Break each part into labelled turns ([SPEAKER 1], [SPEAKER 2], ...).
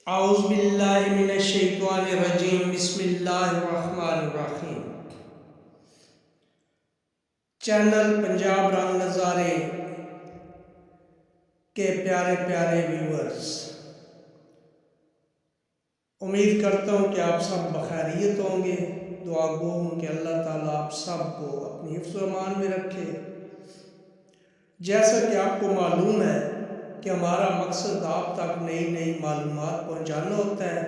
[SPEAKER 1] औज़ुबिल्लाहिमिनश्शैतानिर्रजीम बिस्मिल्लाहिर्रहमानिर्रहीम। चैनल पंजाब रंग नज़ारे के प्यारे प्यारे व्यूअर्स, उम्मीद करता हूँ कि आप सब बखैरियत होंगे। दुआ गो हूँ कि अल्लाह ताला आप सब को अपनी हिफ्ज़ व अमान में रखे। जैसा कि आपको मालूम है कि हमारा मकसद आप तक नई नई मालूमात पहुँचाना होता है।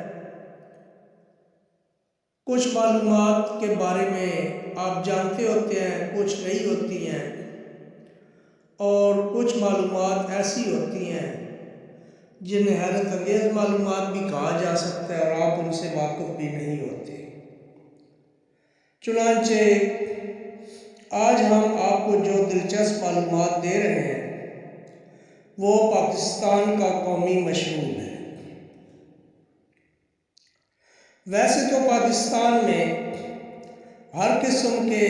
[SPEAKER 1] कुछ मालूमात के बारे में आप जानते होते हैं, कुछ नहीं होती हैं, और कुछ मालूमात ऐसी होती हैं जिन्हें हैरत अंगेज़ मालूमात भी कहा जा सकता है और आप उनसे वाकिफ़ भी नहीं होते। चुनांचे आज हम आपको जो दिलचस्प मालूमात दे रहे हैं वो पाकिस्तान का कौमी मशरूब है। वैसे तो पाकिस्तान में हर किस्म के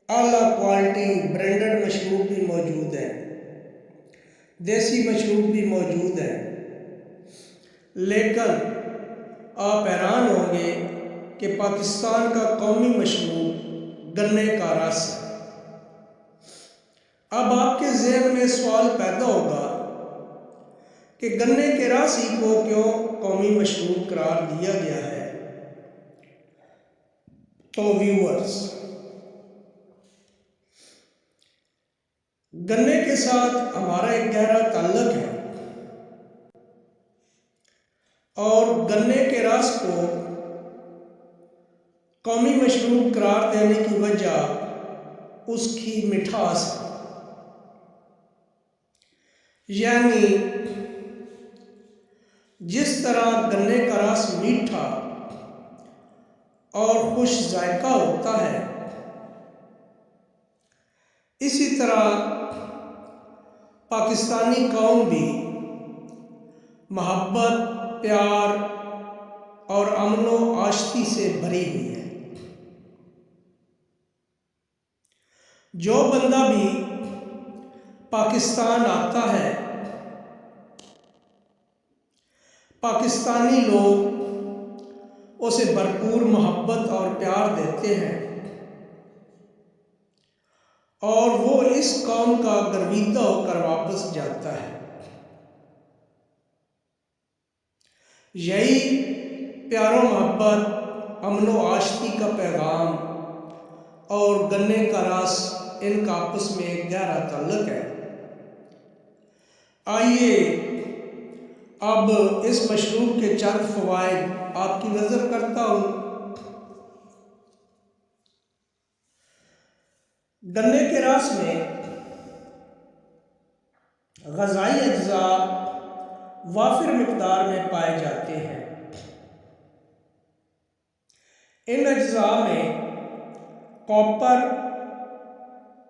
[SPEAKER 1] आला क्वालिटी ब्रांडेड मशरूब भी मौजूद है, देसी मशरूब भी मौजूद है, लेकिन आप हैरान होंगे कि पाकिस्तान का कौमी मशरूब गन्ने का रस है। अब आपके ज़हन में सवाल पैदा होगा कि गन्ने के रस ही को क्यों कौमी मशरूब करार दिया गया है। तो व्यूअर्स, गन्ने के साथ हमारा एक गहरा ताल्लुक है और गन्ने के रस को कौमी मशरूब करार देने की वजह उसकी मिठास है। यानी जिस तरह गन्ने का रस मीठा और खुश जायका होता है, इसी तरह पाकिस्तानी कौम भी मोहब्बत, प्यार और अमनो आश्ती से भरी हुई है। जो बंदा भी पाकिस्तान आता है, पाकिस्तानी लोग उसे भरपूर मोहब्बत और प्यार देते हैं और वो इस कौम का गर्विदा होकर वापस जाता है। यही प्यारो मोहब्बत, अमनो आश्ती का पैगाम और गन्ने का रस, इनका आपस में एक गहरा ताल्लुक है। आइए अब इस मशरूब के चंद फ़वाइद आपकी नज़र करता हूँ। गन्ने के रस में ग़ज़ाई अज्जा वाफिर मिक़दार में पाए जाते हैं। इन अज्जा में copper,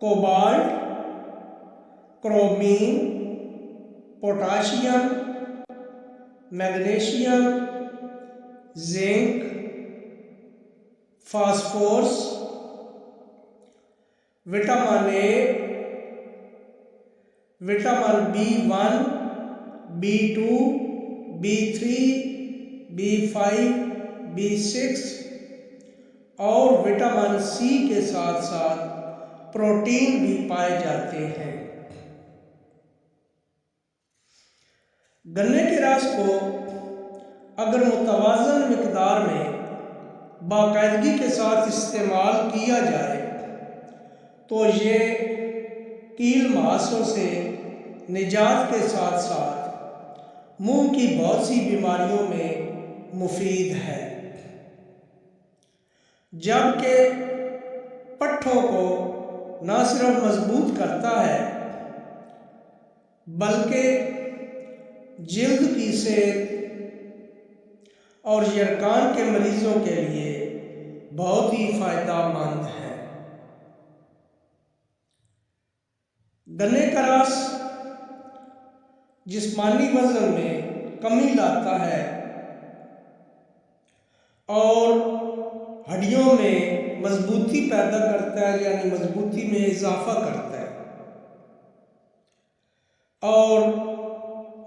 [SPEAKER 1] cobalt, chromium, potassium, magnesium, zinc, phosphorus, vitamin A, vitamin B1, B2, B3, B5, B6 और विटामिन C के साथ साथ प्रोटीन भी पाए जाते हैं। गन्ने के रस को अगर मुतवाज़न मिक़दार में बाकायदगी के साथ इस्तेमाल किया जाए तो ये कील मुहासों से निजात के साथ साथ मुंह की बहुत सी बीमारियों में मुफीद है, जबकि पट्ठों को न सिर्फ मजबूत करता है बल्कि जिल्द की सेहत और यरकान के मरीजों के लिए बहुत ही फ़ायदेमंद है। गन्ने का रस जिस्मानी वज़न में कमी लाता है और हड्डियों में मजबूती पैदा करता है, यानी मजबूती में इजाफा करता है, और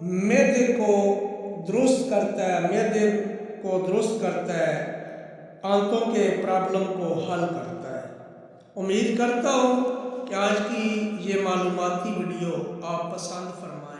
[SPEAKER 1] मैदे को दुरुस्त करता है, मैदे को दुरुस्त करता है, आंतों के प्रॉब्लम को हल करता है। उम्मीद करता हूँ कि आज की ये मालूमाती वीडियो आप पसंद फरमाएं।